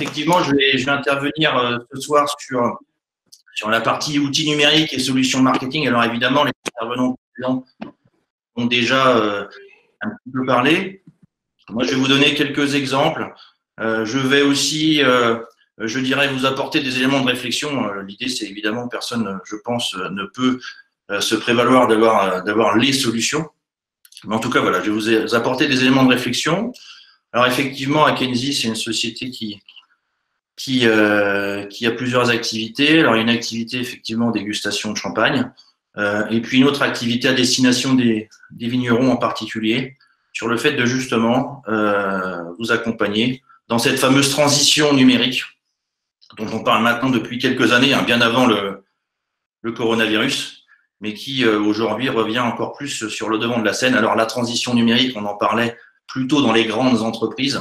effectivement, je vais intervenir ce soir sur la partie outils numériques et solutions marketing. Alors évidemment, les intervenants précédents ont déjà un petit peu parlé. Moi, je vais vous donner quelques exemples. Je vais aussi, je dirais, vous apporter des éléments de réflexion. L'idée, c'est évidemment, personne, je pense, ne peut se prévaloir d'avoir les solutions. Mais en tout cas, voilà, je vais vous apporter des éléments de réflexion. Alors effectivement, Akenzi, c'est une société qui a plusieurs activités. Alors, il y a une activité, effectivement, dégustation de champagne, et puis une autre activité à destination des vignerons en particulier, sur le fait de justement vous accompagner dans cette fameuse transition numérique dont on parle maintenant depuis quelques années, hein, bien avant le coronavirus, mais qui aujourd'hui revient encore plus sur le devant de la scène. Alors, la transition numérique, on en parlait plutôt dans les grandes entreprises,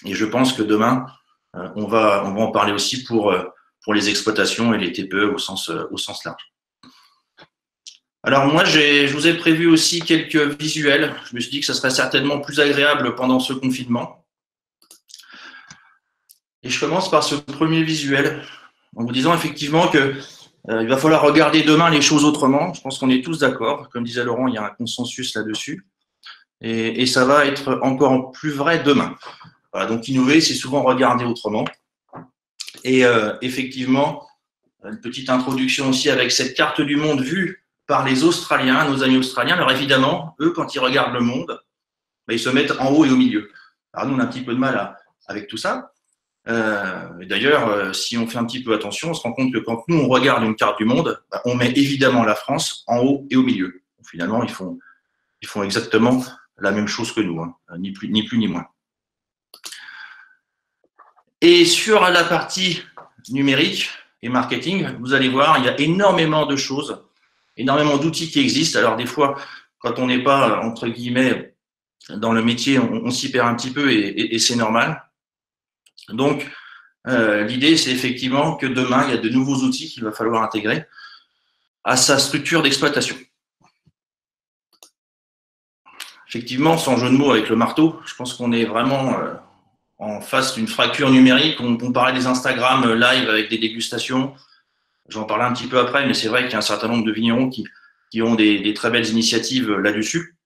et je pense que demain, on va en parler aussi pour les exploitations et les TPE au sens large. Alors moi, je vous ai prévu aussi quelques visuels. Je me suis dit que ça serait certainement plus agréable pendant ce confinement. Et je commence par ce premier visuel, en vous disant effectivement que il va falloir regarder demain les choses autrement. Je pense qu'on est tous d'accord. Comme disait Laurent, il y a un consensus là-dessus. Et ça va être encore plus vrai demain. Voilà, donc innover, c'est souvent regarder autrement. Et effectivement, une petite introduction aussi avec cette carte du monde vue par les Australiens, nos amis australiens. Alors évidemment, eux, quand ils regardent le monde, ils se mettent en haut et au milieu. Alors nous, on a un petit peu de mal avec tout ça. D'ailleurs, si on fait un petit peu attention, on se rend compte que quand nous, on regarde une carte du monde, on met évidemment la France en haut et au milieu. Donc, finalement, ils font exactement la même chose que nous, hein, ni plus ni moins. Et sur la partie numérique et marketing, vous allez voir, il y a énormément de choses, énormément d'outils qui existent. Alors des fois, quand on n'est pas, entre guillemets, dans le métier, on s'y perd un petit peu et c'est normal. Donc, l'idée, c'est effectivement que demain, il y a de nouveaux outils qu'il va falloir intégrer à sa structure d'exploitation. Effectivement, sans jeu de mots avec le marteau, je pense qu'on est vraiment en face d'une fracture numérique. On parlait des Instagram live avec des dégustations. J'en parlais un petit peu après, mais c'est vrai qu'il y a un certain nombre de vignerons qui ont des très belles initiatives là-dessus.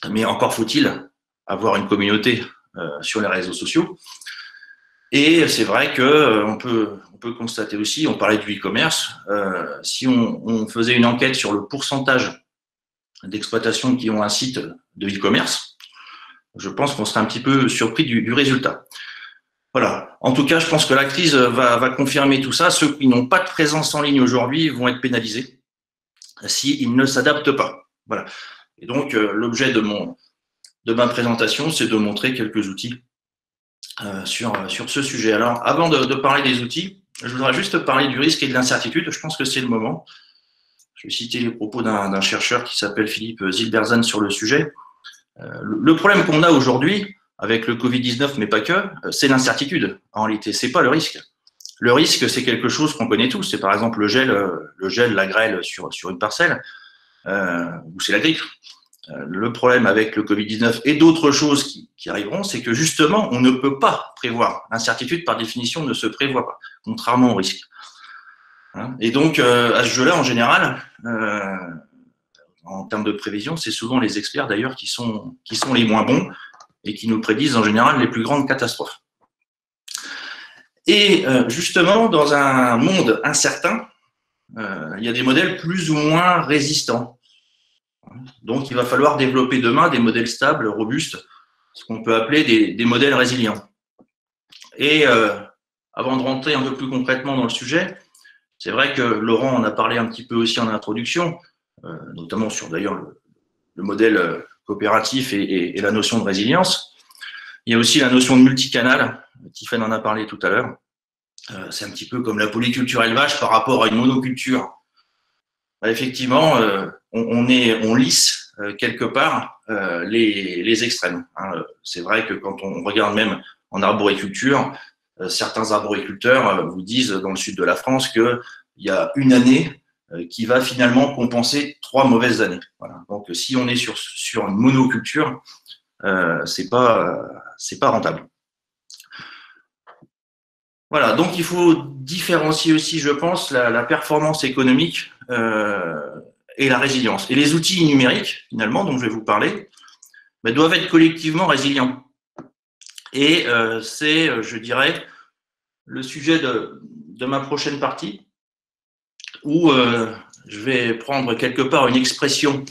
Mais encore faut-il avoir une communauté sur les réseaux sociaux. Et c'est vrai qu'on peut constater aussi, on parlait du e-commerce, si on faisait une enquête sur le pourcentage d'exploitations qui ont un site de e-commerce, je pense qu'on serait un petit peu surpris du résultat. Voilà. En tout cas, je pense que la crise va confirmer tout ça. Ceux qui n'ont pas de présence en ligne aujourd'hui vont être pénalisés s'ils ne s'adaptent pas. Voilà. Et donc, l'objet de ma présentation, c'est de montrer quelques outils sur ce sujet. Alors, avant de parler des outils, je voudrais juste parler du risque et de l'incertitude. Je pense que c'est le moment. Je vais citer les propos d'un chercheur qui s'appelle Philippe Zilberzan sur le sujet. Le problème qu'on a aujourd'hui avec le Covid-19, mais pas que, c'est l'incertitude. En réalité, c'est pas le risque. Le risque, c'est quelque chose qu'on connaît tous. C'est par exemple le gel, la grêle sur une parcelle, ou c'est la grippe. Le problème avec le Covid-19 et d'autres choses qui arriveront, c'est que justement, on ne peut pas prévoir. L'incertitude, par définition, ne se prévoit pas, contrairement au risque. Et donc, à ce jeu-là, en général, en termes de prévision, c'est souvent les experts d'ailleurs qui sont les moins bons et qui nous prédisent en général les plus grandes catastrophes. Et justement, dans un monde incertain, il y a des modèles plus ou moins résistants. Donc, il va falloir développer demain des modèles stables, robustes, ce qu'on peut appeler des modèles résilients. Et avant de rentrer un peu plus concrètement dans le sujet, c'est vrai que Laurent en a parlé un petit peu aussi en introduction, notamment sur d'ailleurs le modèle coopératif et la notion de résilience. Il y a aussi la notion de multicanal, Tiffen en a parlé tout à l'heure. C'est un petit peu comme la polyculture élevage par rapport à une monoculture. Effectivement, on lisse quelque part les extrêmes. C'est vrai que quand on regarde même en arboriculture, certains arboriculteurs vous disent dans le sud de la France qu'il y a une année qui va finalement compenser 3 mauvaises années. Voilà. Donc, si on est sur une monoculture, c'est pas rentable. Voilà, donc il faut différencier aussi, je pense, la performance économique et la résilience. Et les outils numériques, finalement, dont je vais vous parler, doivent être collectivement résilients. Et c'est, je dirais, le sujet de ma prochaine partie, où je vais prendre quelque part une expression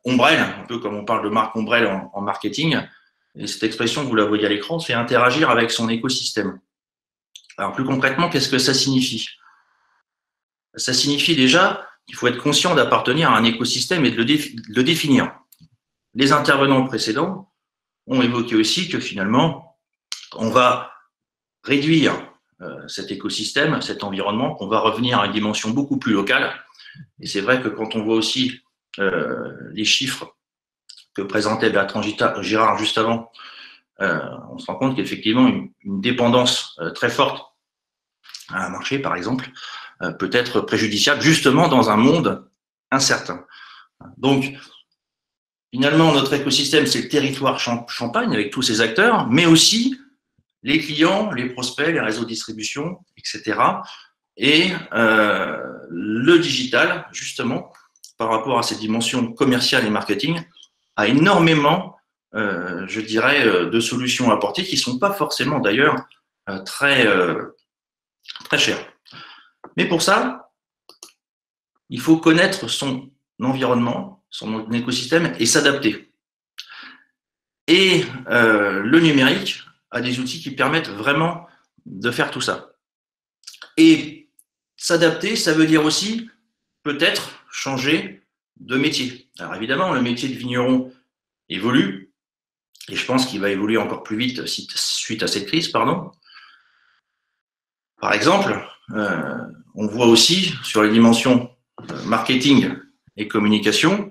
ombrelle, un peu comme on parle de marque ombrelle en marketing. Et cette expression, vous la voyez à l'écran, c'est interagir avec son écosystème. Alors plus concrètement, qu'est-ce que ça signifie? Ça signifie déjà qu'il faut être conscient d'appartenir à un écosystème et de le définir. Les intervenants précédents ont évoqué aussi que finalement, on va réduire cet écosystème, cet environnement, qu'on va revenir à une dimension beaucoup plus locale. Et c'est vrai que quand on voit aussi les chiffres que présentait Bertrand Girard juste avant, on se rend compte qu'effectivement, une dépendance très forte à un marché, par exemple, peut être préjudiciable justement dans un monde incertain. Donc, finalement, notre écosystème, c'est le territoire Champagne avec tous ses acteurs, mais aussi les clients, les prospects, les réseaux de distribution, etc. Et le digital, justement, par rapport à ces dimensions commerciales et marketing, a énormément, je dirais, de solutions à apporter qui ne sont pas forcément d'ailleurs très chères. Mais pour ça, il faut connaître son environnement, son écosystème et s'adapter. Et le numérique a des outils qui permettent vraiment de faire tout ça. Et s'adapter, ça veut dire aussi peut-être changer de métier. Alors évidemment, le métier de vigneron évolue, et je pense qu'il va évoluer encore plus vite suite à cette crise, pardon. Par exemple, on voit aussi sur les dimensions marketing et communication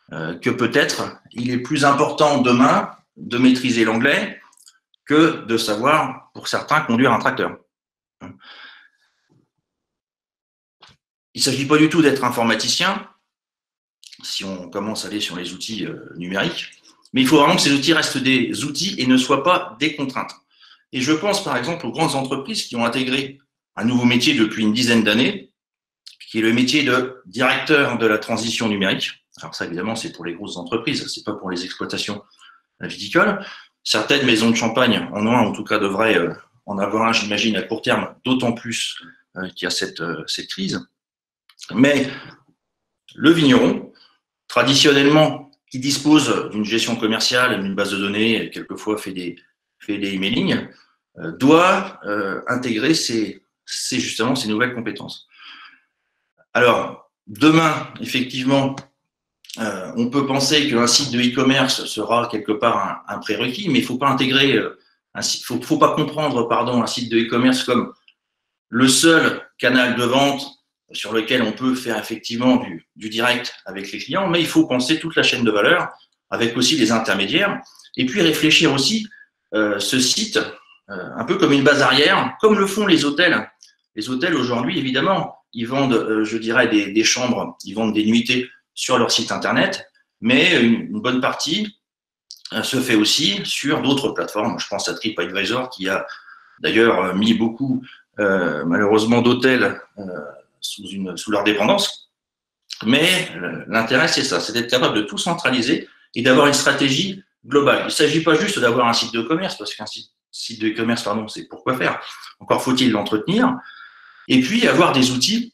que peut-être il est plus important demain de maîtriser l'anglais que de savoir, pour certains, conduire un tracteur. Il ne s'agit pas du tout d'être informaticien, si on commence à aller sur les outils numériques, mais il faut vraiment que ces outils restent des outils et ne soient pas des contraintes. Et je pense par exemple aux grandes entreprises qui ont intégré un nouveau métier depuis une dizaine d'années, qui est le métier de directeur de la transition numérique. Alors ça, évidemment, c'est pour les grosses entreprises, c'est pas pour les exploitations viticoles. Certaines maisons de champagne en ont un, en tout cas devraient en avoir un, j'imagine, à court terme, d'autant plus qu'il y a cette crise. Mais le vigneron, traditionnellement, qui dispose d'une gestion commerciale, d'une base de données, quelquefois fait des emailing, doit intégrer justement ces nouvelles compétences. Alors, demain, effectivement, on peut penser qu'un site de e-commerce sera quelque part un prérequis, mais il ne faut pas intégrer, faut pas comprendre, un site de e-commerce comme le seul canal de vente sur lequel on peut faire effectivement du direct avec les clients, mais il faut penser toute la chaîne de valeur avec aussi les intermédiaires et puis réfléchir aussi ce site un peu comme une base arrière, comme le font les hôtels. Les hôtels aujourd'hui, évidemment, ils vendent, je dirais, des chambres, ils vendent des nuitées sur leur site internet, mais une bonne partie se fait aussi sur d'autres plateformes. Je pense à TripAdvisor qui a d'ailleurs mis beaucoup, malheureusement, d'hôtels sous leur dépendance. Mais l'intérêt, c'est ça, c'est d'être capable de tout centraliser et d'avoir une stratégie globale. Il ne s'agit pas juste d'avoir un site de commerce, parce qu'un site de commerce, c'est pourquoi faire. Encore faut-il l'entretenir. Et puis, avoir des outils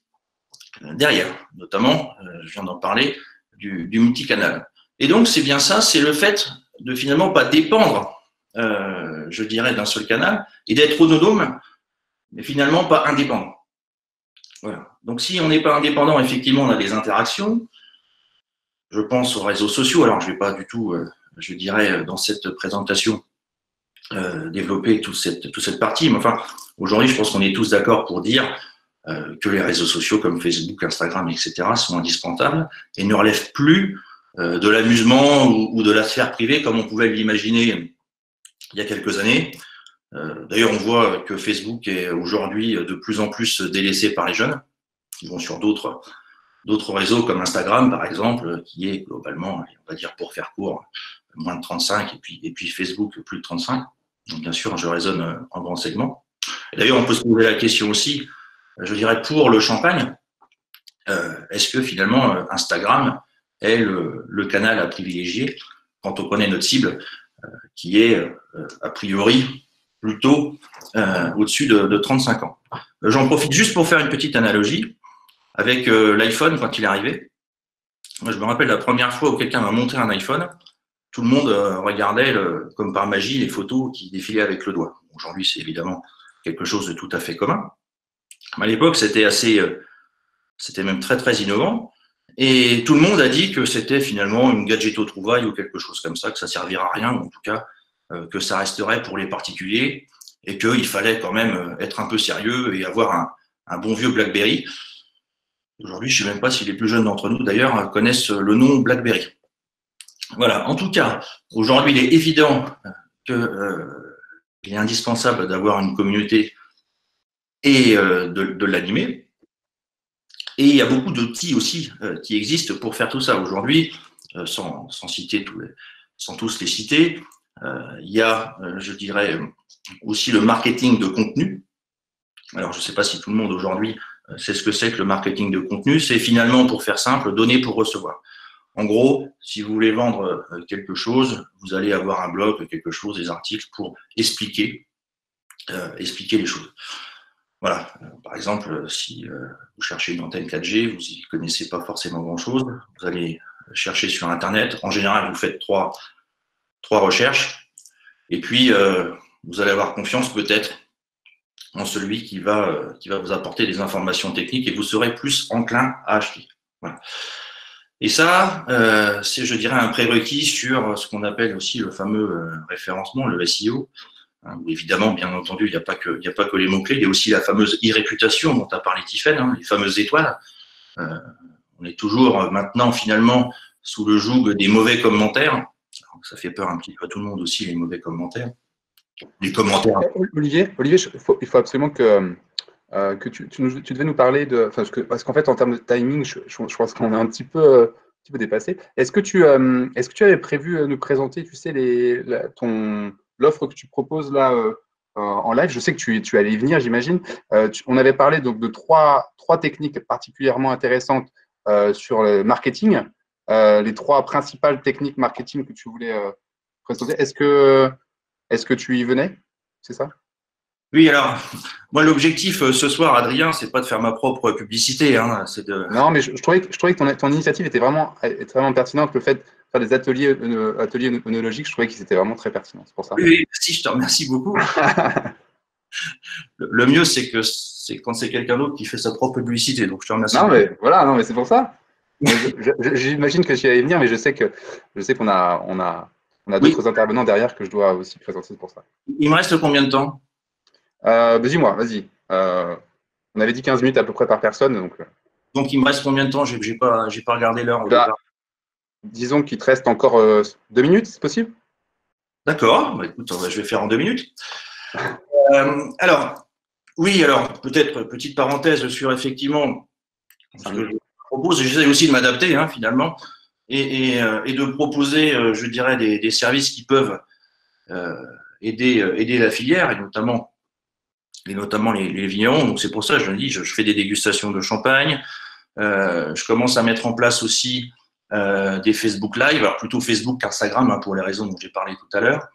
derrière, notamment, je viens d'en parler, du multicanal. Et donc, c'est bien ça, c'est le fait de finalement pas dépendre, je dirais, d'un seul canal et d'être autonome, mais finalement pas indépendant. Voilà. Donc, si on n'est pas indépendant, effectivement, on a des interactions. Je pense aux réseaux sociaux. Alors, je ne vais pas du tout, je dirais, dans cette présentation, développer toute cette partie. Mais enfin, aujourd'hui, je pense qu'on est tous d'accord pour dire que les réseaux sociaux comme Facebook, Instagram, etc. sont indispensables et ne relèvent plus de l'amusement ou de la sphère privée comme on pouvait l'imaginer il y a quelques années. D'ailleurs, on voit que Facebook est aujourd'hui de plus en plus délaissé par les jeunes. Ils vont sur d'autres réseaux comme Instagram, par exemple, qui est globalement, on va dire pour faire court, moins de 35, et puis Facebook, plus de 35. Donc, bien sûr, je raisonne en grand segment. D'ailleurs, on peut se poser la question aussi, je dirais, pour le champagne, est-ce que finalement Instagram est le canal à privilégier quand on connaît notre cible, qui est a priori plutôt au-dessus de 35 ans. J'en profite juste pour faire une petite analogie avec l'iPhone quand il est arrivé. Moi, je me rappelle la première fois où quelqu'un m'a montré un iPhone, tout le monde regardait comme par magie les photos qui défilaient avec le doigt. Aujourd'hui, c'est évidemment quelque chose de tout à fait commun. Mais à l'époque, c'était même très très innovant. Et tout le monde a dit que c'était finalement une gadget-trouvaille ou quelque chose comme ça, que ça servira à rien, ou en tout cas que ça resterait pour les particuliers, et qu'il fallait quand même être un peu sérieux et avoir un bon vieux BlackBerry. Aujourd'hui, je ne sais même pas si les plus jeunes d'entre nous, d'ailleurs, connaissent le nom BlackBerry. Voilà, en tout cas, aujourd'hui, il est évident qu'il est indispensable d'avoir une communauté et de l'animer. Et il y a beaucoup d'outils aussi qui existent pour faire tout ça. Aujourd'hui, sans tous les citer, il y a, je dirais, aussi le marketing de contenu. Alors, je ne sais pas si tout le monde aujourd'hui sait ce que c'est que le marketing de contenu. C'est finalement, pour faire simple, donner pour recevoir. En gros, si vous voulez vendre quelque chose, vous allez avoir un blog, quelque chose, des articles pour expliquer les choses. Voilà. Par exemple, si vous cherchez une antenne 4G, vous n'y connaissez pas forcément grand-chose, vous allez chercher sur Internet. En général, vous faites trois recherches et puis vous allez avoir confiance peut-être en celui qui va vous apporter des informations techniques et vous serez plus enclin à acheter. Voilà. Et ça, c'est, je dirais, un prérequis sur ce qu'on appelle aussi le fameux référencement, le SEO. Évidemment, bien entendu, il n'y a pas que les mots-clés, il y a aussi la fameuse e-réputation dont a parlé Tiffaine, les fameuses étoiles. On est toujours maintenant, finalement, sous le joug des mauvais commentaires. Alors, ça fait peur un petit peu à tout le monde aussi, les mauvais commentaires. Les commentaires. Olivier, il faut absolument que tu devais nous parler de… Parce qu'en fait, en termes de timing, je pense qu'on est un petit peu dépassé. Est-ce que tu avais prévu nous présenter, tu sais, l'offre que tu proposes là en live? Je sais que tu allais y venir, j'imagine. On avait parlé donc de trois techniques particulièrement intéressantes sur le marketing, les trois principales techniques marketing que tu voulais présenter. Est-ce que tu y venais? C'est ça? Oui, alors, moi, l'objectif ce soir, Adrien, c'est pas de faire ma propre publicité. Hein, c'est de… Non, mais je trouvais que ton initiative était vraiment pertinente. Le fait de faire des ateliers œnologiques, je trouvais que c'était vraiment très pertinent. C'est pour ça. Oui, merci, je te remercie beaucoup. Le mieux, c'est quand c'est quelqu'un d'autre qui fait sa propre publicité. Donc, je te remercie. Non, mais voilà, non, mais c'est pour ça. J'imagine que j'y allais venir, mais je sais qu'on a d'autres intervenants derrière que je dois aussi présenter pour ça. Il me reste combien de temps? Dis-moi, vas-y. On avait dit 15 minutes à peu près par personne. Donc il me reste combien de temps? J'ai pas regardé l'heure. Disons qu'il te reste encore 2 minutes, c'est possible? D'accord. Bah, écoute, je vais faire en 2 minutes. Alors, peut-être petite parenthèse sur effectivement ce que je propose. J'essaie aussi de m'adapter finalement et de proposer, je dirais, des services qui peuvent aider la filière et notamment les vignerons. Donc c'est pour ça que je me dis, je fais des dégustations de champagne. Je commence à mettre en place aussi des Facebook Live, alors plutôt Facebook qu'Instagram pour les raisons dont j'ai parlé tout à l'heure.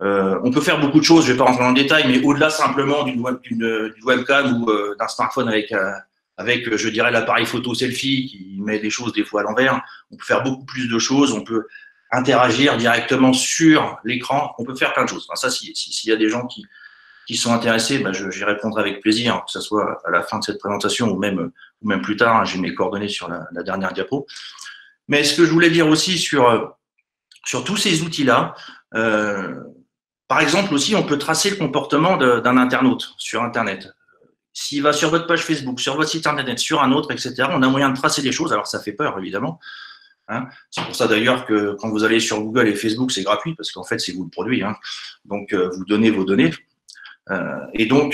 On peut faire beaucoup de choses, je ne vais pas rentrer dans le détail, mais au-delà simplement d'une webcam ou d'un smartphone avec, je dirais, l'appareil photo selfie qui met des choses des fois à l'envers, on peut faire beaucoup plus de choses, on peut interagir directement sur l'écran, on peut faire plein de choses. Enfin, ça, s'il y a des gens qui sont intéressés, j'y répondrai avec plaisir, que ce soit à la fin de cette présentation ou même plus tard. J'ai mes coordonnées sur la dernière diapo. Mais ce que je voulais dire aussi sur tous ces outils-là, par exemple aussi, on peut tracer le comportement d'un internaute sur Internet. S'il va sur votre page Facebook, sur votre site Internet, sur un autre, etc., on a moyen de tracer les choses. Alors, ça fait peur, évidemment. C'est pour ça d'ailleurs que quand vous allez sur Google et Facebook, c'est gratuit parce qu'en fait, c'est vous le produit. Donc, vous donnez vos données. Et donc,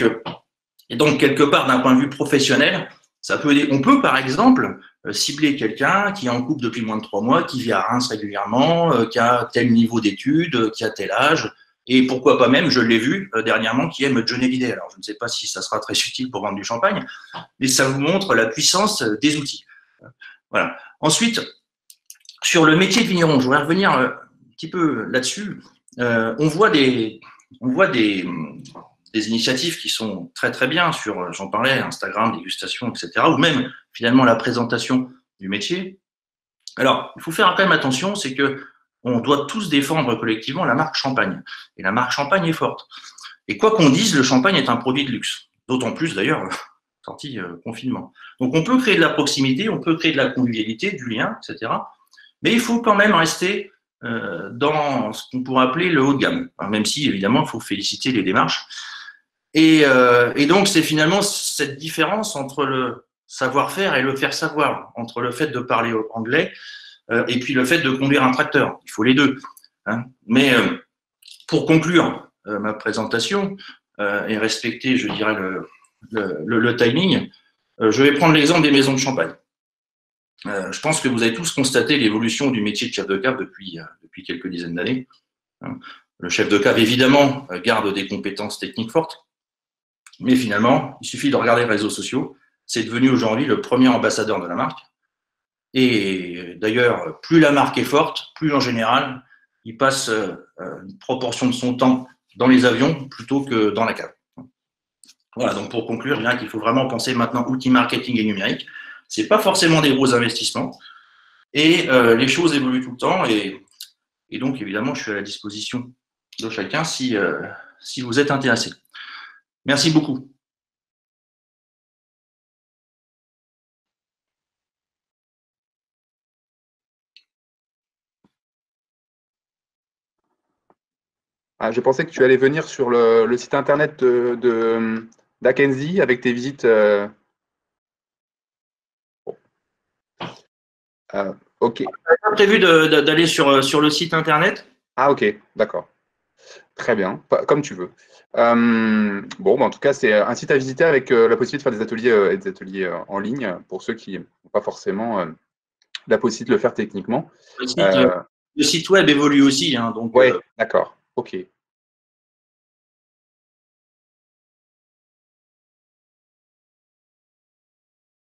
quelque part, d'un point de vue professionnel, ça peut aider. On peut, par exemple, cibler quelqu'un qui est en couple depuis moins de 3 mois, qui vit à Reims régulièrement, qui a tel niveau d'études, qui a tel âge, et pourquoi pas même, je l'ai vu dernièrement, qui aime Johnny Hallyday. Alors, je ne sais pas si ça sera très utile pour vendre du champagne, mais ça vous montre la puissance des outils. Voilà. Ensuite, sur le métier de vigneron, je voudrais revenir un petit peu là-dessus. On voit des initiatives qui sont très très bien sur, j'en parlais, Instagram, dégustation, etc. Ou même finalement la présentation du métier. Alors, il faut faire quand même attention, c'est que on doit tous défendre collectivement la marque Champagne. Et la marque Champagne est forte. Et quoi qu'on dise, le champagne est un produit de luxe. D'autant plus d'ailleurs, sorti confinement. Donc on peut créer de la proximité, on peut créer de la convivialité, du lien, etc. Mais il faut quand même rester dans ce qu'on pourrait appeler le haut de gamme. Alors, même si, évidemment, il faut féliciter les démarches. Et donc, c'est finalement cette différence entre le savoir-faire et le faire savoir, entre le fait de parler anglais et puis le fait de conduire un tracteur. Il faut les deux. Hein. Mais pour conclure ma présentation et respecter, je dirais, le timing, je vais prendre l'exemple des maisons de champagne. Je pense que vous avez tous constaté l'évolution du métier de chef de cave depuis quelques dizaines d'années. Le chef de cave, évidemment, garde des compétences techniques fortes, mais finalement, il suffit de regarder les réseaux sociaux. C'est devenu aujourd'hui le premier ambassadeur de la marque. Et d'ailleurs, plus la marque est forte, plus en général, il passe une proportion de son temps dans les avions plutôt que dans la cave. Voilà, donc pour conclure, je dirais qu'il faut vraiment penser maintenant outils marketing et numérique. Ce n'est pas forcément des gros investissements. Et les choses évoluent tout le temps. Et donc, évidemment, je suis à la disposition de chacun si vous êtes intéressé. Merci beaucoup. Ah, je pensais que tu allais venir sur le site internet d'Akenzie avec tes visites. Ok. Pas prévu d'aller sur le site internet. Ah, ok, d'accord. Très bien, comme tu veux. Bon, en tout cas, c'est un site à visiter avec la possibilité de faire des ateliers en ligne pour ceux qui n'ont pas forcément la possibilité de le faire techniquement. Le site web évolue aussi. Hein, donc, ouais, d'accord. Ok.